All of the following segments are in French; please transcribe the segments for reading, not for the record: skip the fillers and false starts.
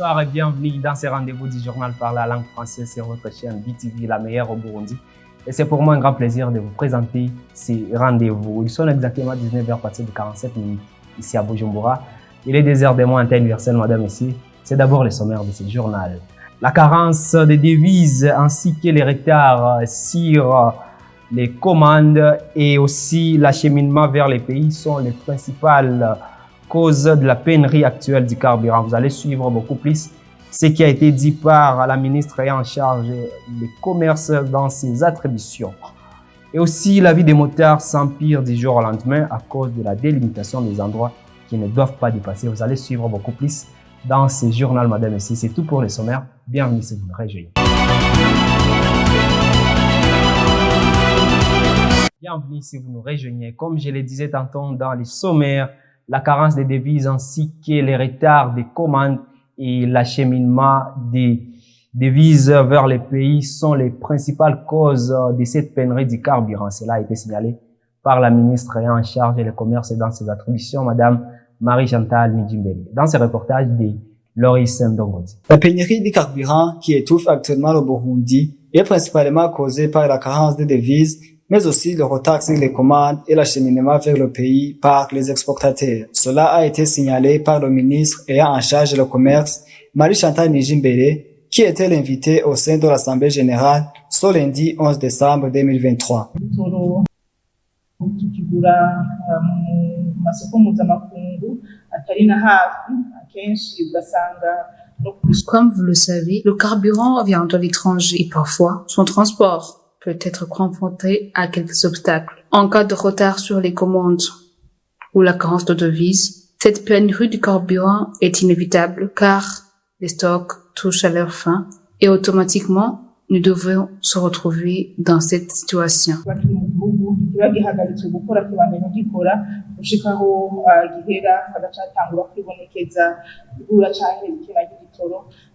Bonsoir et bienvenue dans ce rendez-vous du journal par la langue française sur votre chaîne BTV, la meilleure au Burundi. Et c'est pour moi un grand plaisir de vous présenter ces rendez-vous. Ils sont exactement 19h passées de 47 minutes ici à Bujumbura. Il est 2h de moins en temps universel, madame, ici. C'est d'abord le sommaire de ce journal. La carence des devises ainsi que les retards sur les commandes et aussi l'acheminement vers les pays sont les principales causes de la pénurie actuelle du carburant. Vous allez suivre beaucoup plus ce qui a été dit par la ministre en charge du commerce dans ses attributions. Et aussi, la vie des motards s'empire du jour au lendemain à cause de la délimitation des endroits qui ne doivent pas dépasser. Vous allez suivre beaucoup plus dans ce journal, madame, ici. C'est tout pour le sommaire. Bienvenue si vous nous rejoignez. Bienvenue si vous nous rejoignez. Comme je le disais tantôt dans les sommaires, la carence des devises ainsi que les retards des commandes et l'acheminement des devises vers les pays sont les principales causes de cette pénurie du carburant. Cela a été signalé par la ministre en charge du commerce et dans ses attributions, madame Marie-Chantal Nijimbele, dans ce reportage de Loris Ndongodi. La pénurie du carburant qui étouffe actuellement le Burundi est principalement causée par la carence de devises, mais aussi le retard sur les commandes et l'acheminement vers le pays par les exportateurs. Cela a été signalé par le ministre ayant en charge le commerce, Marie-Chantal Nijimbele, qui était l'invité au sein de l'Assemblée générale ce lundi 11 décembre 2023. Comme vous le savez, le carburant vient de l'étranger et parfois son transport peut être confronté à quelques obstacles. En cas de retard sur les commandes ou la carence de devises, cette pénurie du carburant est inévitable car les stocks touchent à leur fin et automatiquement nous devons se retrouver dans cette situation.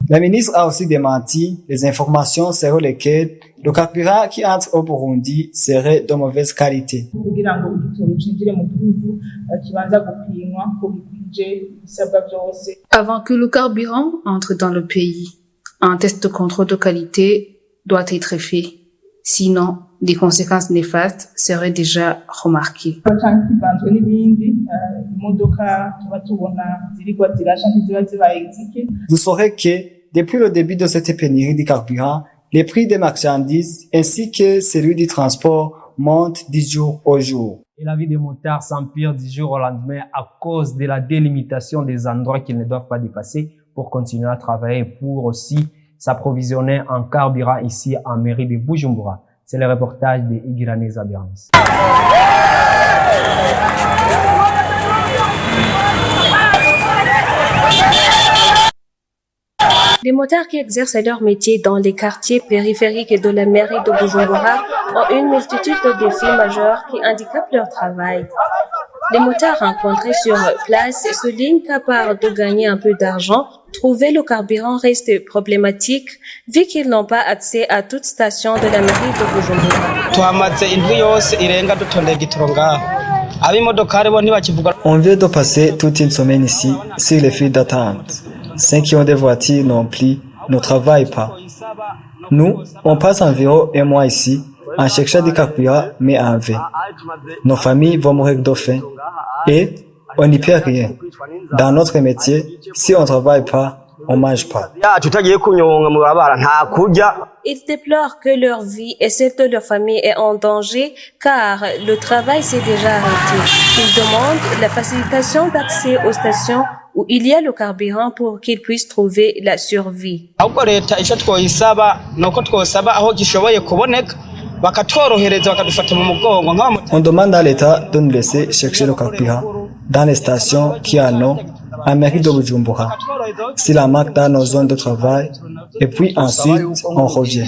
La ministre a aussi démenti les informations selon lesquelles le carburant qui entre au Burundi serait de mauvaise qualité. Avant que le carburant entre dans le pays, un test de contrôle de qualité doit être fait. Sinon, des conséquences néfastes seraient déjà remarquées. Vous saurez que, depuis le début de cette pénurie du carburant, les prix des marchandises ainsi que celui du transport montent du jour au jour. Et la vie des motards s'empire du jour au lendemain à cause de la délimitation des endroits qu'ils ne doivent pas dépasser pour continuer à travailler et pour aussi s'approvisionner en carburant ici en mairie de Bujumbura. C'est le reportage de Igiraneza Bernis. Les motards qui exercent leur métier dans les quartiers périphériques de la mairie de Bujumbura ont une multitude de défis majeurs qui handicapent leur travail. Les motards rencontrés sur place soulignent qu'à part de gagner un peu d'argent, trouver le carburant reste problématique vu qu'ils n'ont pas accès à toute station de la mairie de Bujumbura. On vient de passer toute une semaine ici sur les files d'attente. Ceux qui ont des voitures non plus ne travaillent pas. Nous, on passe environ un mois ici en cherchant du carburant, mais en vain. Nos familles vont mourir de faim et on n'y peut rien. Dans notre métier, si on ne travaille pas, on ne mange pas. Ils déplorent que leur vie et celle de leur famille est en danger car le travail s'est déjà arrêté. Ils demandent la facilitation d'accès aux stations où il y a le carburant pour qu'ils puissent trouver la survie. On demande à l'État de nous laisser chercher le carburant dans les stations qui en ont en mairie de Bujumbura. S'il en manque dans nos zones de travail, et puis ensuite on revient.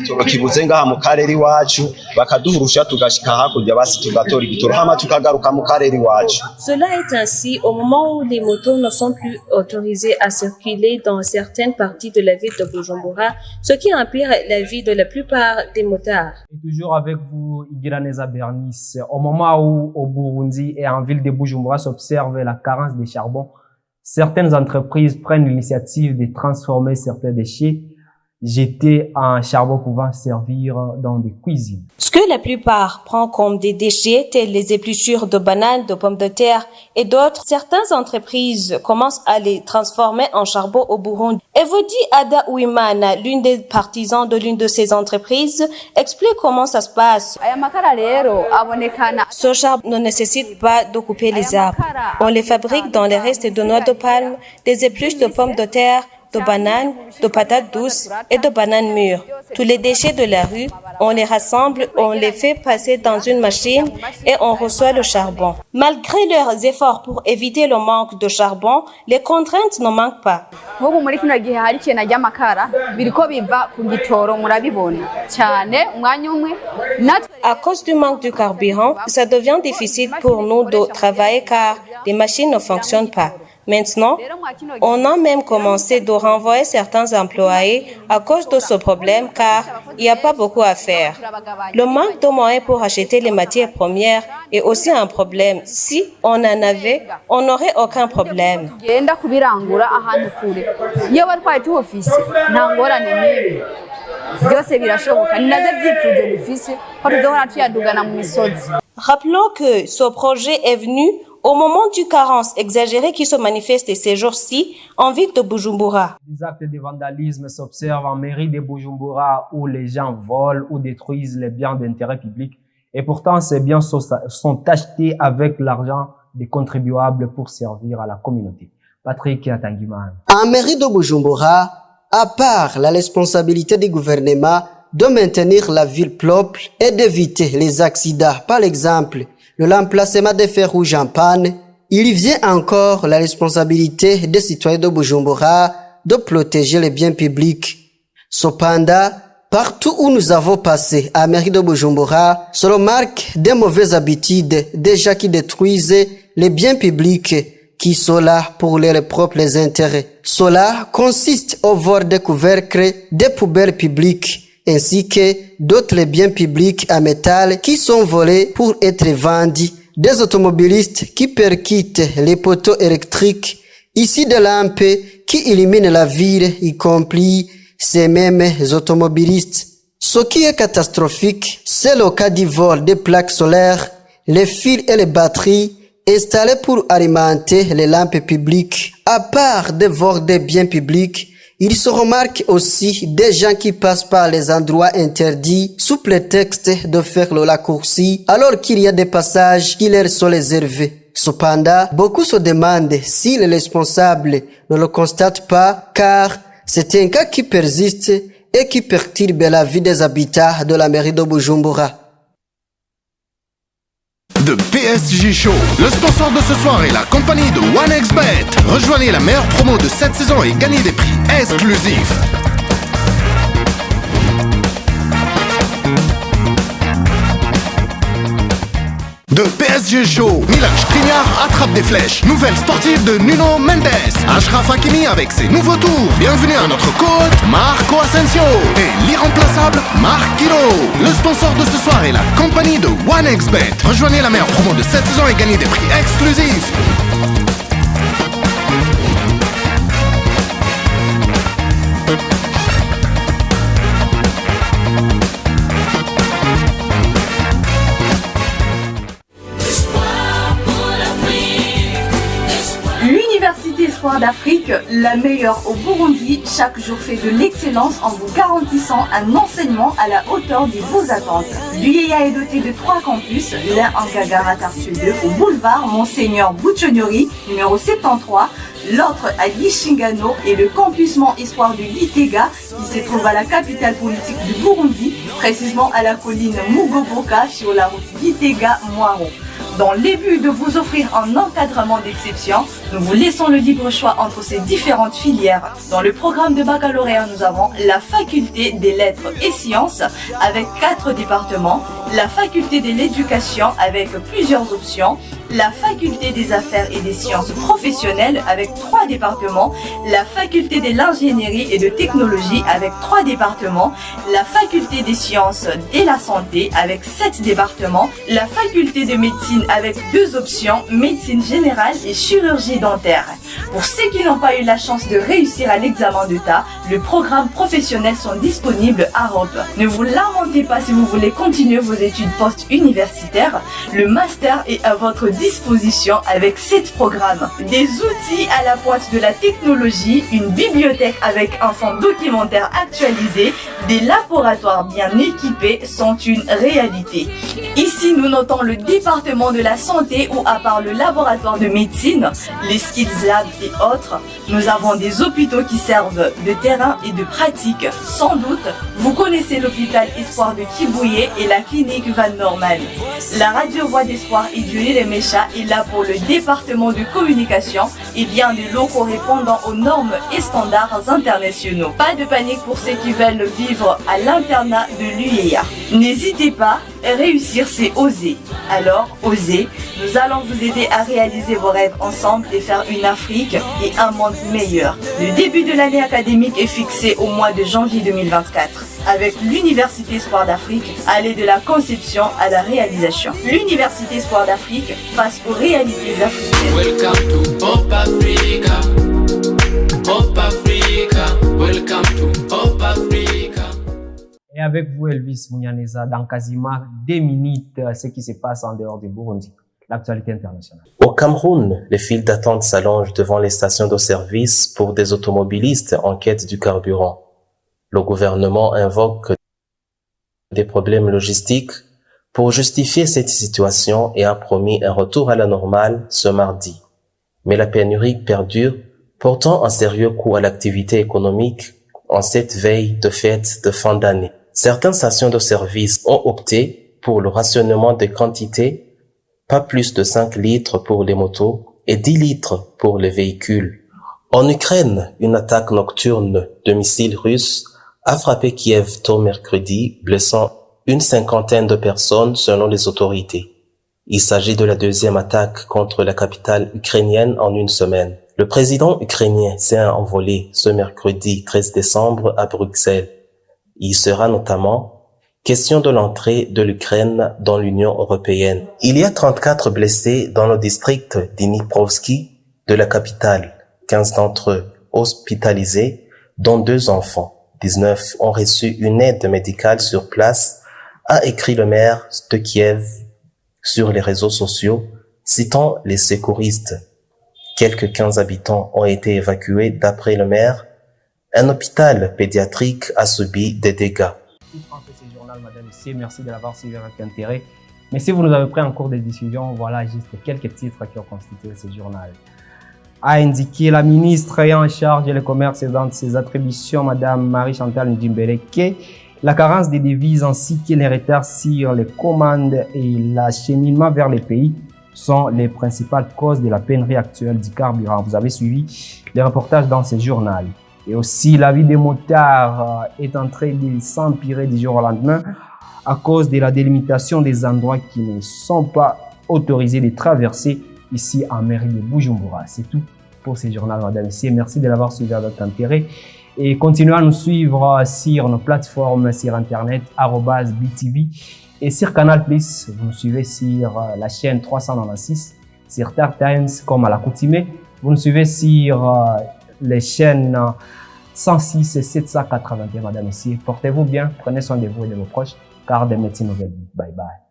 Cela est ainsi au moment où les motos ne sont plus autorisées à circuler dans certaines parties de la ville de Bujumbura, ce qui empire la vie de la plupart des motards. Et toujours avec vous, Igiraneza Bernis. Au moment où au Burundi et en ville de Bujumbura s'observe la carence de charbon, Certaines entreprises prennent l'initiative de transformer certains déchets jetés en charbon pouvant servir dans des cuisines. Ce que la plupart prennent comme des déchets tels les épluchures de bananes, de pommes de terre et d'autres, certaines entreprises commencent à les transformer en charbon au Burundi. Evodi Ada Uimana, l'une des partisans de l'une de ces entreprises, explique comment ça se passe. Ce charbon ne nécessite pas de couper les arbres. On les fabrique dans les restes de noix de palme, des épluches de pommes de terre, de bananes, de patates douces et de bananes mûres. Tous les déchets de la rue, on les rassemble, on les fait passer dans une machine et on reçoit le charbon. Malgré leurs efforts pour éviter le manque de charbon, les contraintes ne manquent pas. À cause du manque de carburant, ça devient difficile pour nous de travailler car les machines ne fonctionnent pas. Maintenant, on a même commencé de renvoyer certains employés à cause de ce problème car il n'y a pas beaucoup à faire. Le manque de moyens pour acheter les matières premières est aussi un problème. Si on en avait, on n'aurait aucun problème. Rappelons que ce projet est venu au moment du carence exagéré qui se manifeste ces jours-ci en ville de Bujumbura. Des actes de vandalisme s'observent en mairie de Bujumbura où les gens volent ou détruisent les biens d'intérêt public. Et pourtant, ces biens sont achetés avec l'argent des contribuables pour servir à la communauté. Patrick Atangiman. En mairie de Bujumbura, à part la responsabilité du gouvernement de maintenir la ville propre et d'éviter les accidents, par exemple, le remplacement des feux rouges en panne, il vient encore la responsabilité des citoyens de Bujumbura de protéger les biens publics. Cependant, partout où nous avons passé à mairie de Bujumbura, se remarque des mauvaises habitudes des gens qui détruisent les biens publics qui sont là pour leurs propres intérêts. Cela consiste au vol des couvercles des poubelles publiques ainsi que d'autres biens publics à métal qui sont volés pour être vendus, des automobilistes qui percutent les poteaux électriques, ici des lampes qui illuminent la ville, y compris ces mêmes automobilistes. Ce qui est catastrophique, c'est le cas du vol des plaques solaires, les fils et les batteries installés pour alimenter les lampes publiques. À part des vols des biens publics, il se remarque aussi des gens qui passent par les endroits interdits sous prétexte de faire le raccourci alors qu'il y a des passages qui leur sont réservés. Cependant, beaucoup se demandent si les responsables ne le constatent pas car c'est un cas qui persiste et qui perturbe la vie des habitants de la mairie de Bujumbura. De PSG Show. Le sponsor de ce soir est la compagnie de OneXBet. Rejoignez la meilleure promo de cette saison et gagnez des prix exclusifs. De PSG Show, Milan Skriniar attrape des flèches. Nouvelle sportive de Nuno Mendes. Achraf Hakimi avec ses nouveaux tours. Bienvenue à notre coach Marco Asensio et l'irremplaçable Marquinhos. Le sponsor de ce soir est la compagnie de OneXBet. Rejoignez la meilleure promo de cette saison et gagnez des prix exclusifs. L'Université Espoir d'Afrique, la meilleure au Burundi, chaque jour fait de l'excellence en vous garantissant un enseignement à la hauteur de vos attentes. L'UEA est doté de 3 campus, l'un en Kagara-Tartu 2 au boulevard Monseigneur Buchonyori, numéro 73, l'autre à Gishingano et le campus Espoir de Gitega qui se trouve à la capitale politique du Burundi, précisément à la colline Mugoboka sur la route Gitega-Mwaro. Dans le but de vous offrir un encadrement d'exception, nous vous laissons le libre choix entre ces différentes filières. Dans le programme de baccalauréat, nous avons la faculté des lettres et sciences avec 4 départements, la faculté de l'éducation avec plusieurs options, la faculté des affaires et des sciences professionnelles avec 3 départements, la faculté de l'ingénierie et de technologie avec 3 départements, la faculté des sciences et la santé avec 7 départements, la faculté de médecine avec 2 options, médecine générale et chirurgie dentaire. Pour ceux qui n'ont pas eu la chance de réussir à l'examen d'État, le programme professionnel sont disponibles à Europe. Ne vous lamentez pas si vous voulez continuer vos études post-universitaires. Le master est à votre disposition avec 7 programmes. Des outils à la pointe de la technologie, une bibliothèque avec un fonds documentaire actualisé, des laboratoires bien équipés sont une réalité. Ici, nous notons le département de la santé où, à part le laboratoire de médecine, les Skills Lab et autres, nous avons des hôpitaux qui servent de terrain et de pratique. Sans doute, vous connaissez l'hôpital Espoir de Kibouye et la clinique Van Norman. La radio Voix d'Espoir et du Mécha est là pour le département de communication et bien des locaux répondant aux normes et standards internationaux. Pas de panique pour ceux qui veulent vivre à l'internat de l'UEA. N'hésitez pas, réussir c'est oser. Alors, osez, nous allons vous aider à réaliser vos rêves ensemble et faire une Afrique et un monde meilleur. Le début de l'année académique est fixé au mois de janvier 2024. Avec l'Université Espoir d'Afrique, aller de la conception à la réalisation. L'Université Espoir d'Afrique face aux réalités africaines. Welcome to Pop Africa. Pop Africa. Welcome to Pop Africa. Et avec vous, Elvis Mounianeza, dans quasiment 2 minutes, ce qui se passe en dehors du Burundi, l'actualité internationale. Au Cameroun, les files d'attente s'allongent devant les stations de service pour des automobilistes en quête du carburant. Le gouvernement invoque des problèmes logistiques pour justifier cette situation et a promis un retour à la normale ce mardi. Mais la pénurie perdure, portant un sérieux coup à l'activité économique en cette veille de fête de fin d'année. Certaines stations de service ont opté pour le rationnement des quantités, pas plus de 5 litres pour les motos et 10 litres pour les véhicules. En Ukraine, une attaque nocturne de missiles russes a frappé Kiev tôt mercredi, blessant une 50aine de personnes selon les autorités. Il s'agit de la 2e attaque contre la capitale ukrainienne en une semaine. Le président ukrainien s'est envolé ce mercredi 13 décembre à Bruxelles. Il sera notamment question de l'entrée de l'Ukraine dans l'Union européenne. Il y a 34 blessés dans le district d'Dniprovski de la capitale, 15 d'entre eux hospitalisés, dont 2 enfants. 19 ont reçu une aide médicale sur place, a écrit le maire de Kiev sur les réseaux sociaux, citant les secouristes. Quelques 15 habitants ont été évacués d'après le maire. Un hôpital pédiatrique a subi des dégâts. Merci de l'avoir suivi avec intérêt. Mais si vous nous avez pris en cours de diffusion, voilà juste quelques titres qui ont constitué ce journal. A indiqué la ministre ayant en charge le commerce et dans ses attributions, Madame Marie-Chantal Ndimbele, que la carence des devises ainsi que les retards sur les commandes et l'acheminement vers les pays sont les principales causes de la pénurie actuelle du carburant. Vous avez suivi les reportages dans ce journal. Et aussi, la vie des motards est en train de s'empirer du jour au lendemain à cause de la délimitation des endroits qui ne sont pas autorisés de traverser ici en mairie de Bujumbura. C'est tout pour ce journal, madame et messieurs. Merci de l'avoir suivi avec intérêt. Et continuez à nous suivre sur nos plateformes sur internet, @BTV. Et sur Canal+, vous nous suivez sur la chaîne 396, sur Star Times comme à l'accoutumée. Vous nous suivez sur les chaînes 106 et 781, madame et messieurs. Portez-vous bien, prenez soin de vous et de vos proches, car des médecines nouvelles. Bye bye.